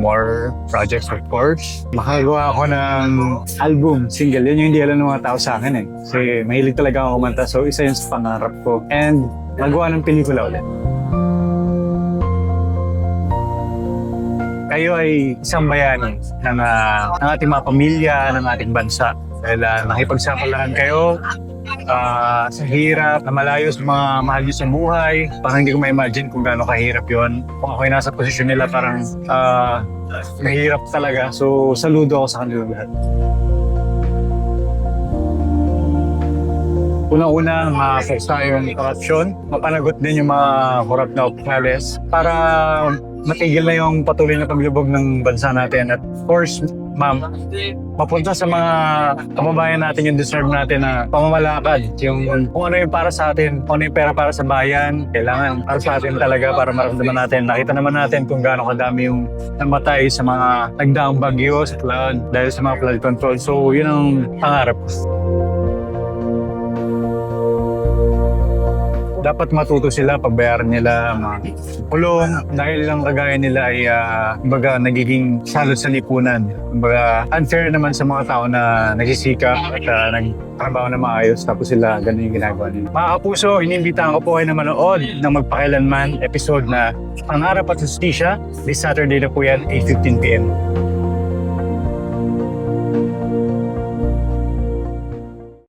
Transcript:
more projects of course. Makagawa ako ng album, single. Yun yung hindi alam ng mga tao sa akin eh. Kasi mahilig talaga ako kumanta. So isa yun sa pangarap ko. And magawa ng pelikula ulit. Kayo ay isang bayani ng ating mga pamilya, ng ating bansa. Dahil nakipagsapalaran kayo sa hirap, na malayo sa mga mahal nyo sa buhay. Parang hindi ko ma-imagine kung gaano kahirap yon. Kung ako'y nasa posisyon nila, parang mahirap talaga. So, saludo ako sa kanila lahat. Unang-una, ma-fix tayo yung corruption. Mapanagot din yung mga corrupt na opisyalis para matigil na yung patuloy na paglubog ng bansa natin. At of course, ma'am, mapunta sa mga kababayan natin yung deserve natin na pamamalakad. Yung kung ano yung para sa atin, kung ano yung pera para sa bayan, kailangan para sa atin talaga para maramdaman natin. Nakita naman natin kung gaano kadami yung namatay sa mga nagdaang bagyo, sa flood, dahil sa mga flood control. So, yun ang pangarap ko. Dapat matuto sila, pagbayaran nila mga kulong dahil lang kagaya nila ay kumbaga nagiging salot sa lipunan. Kumbaga unfair naman sa mga tao na nagsisikap at nagtrabaho na maayos tapos sila ganun yung ginagawa nila. Mga kapuso, inimbitahan ko po kayo na manood ng Magpakailanman episode na Pangarap at Justisya. This Saturday na po yan, 8:15 PM.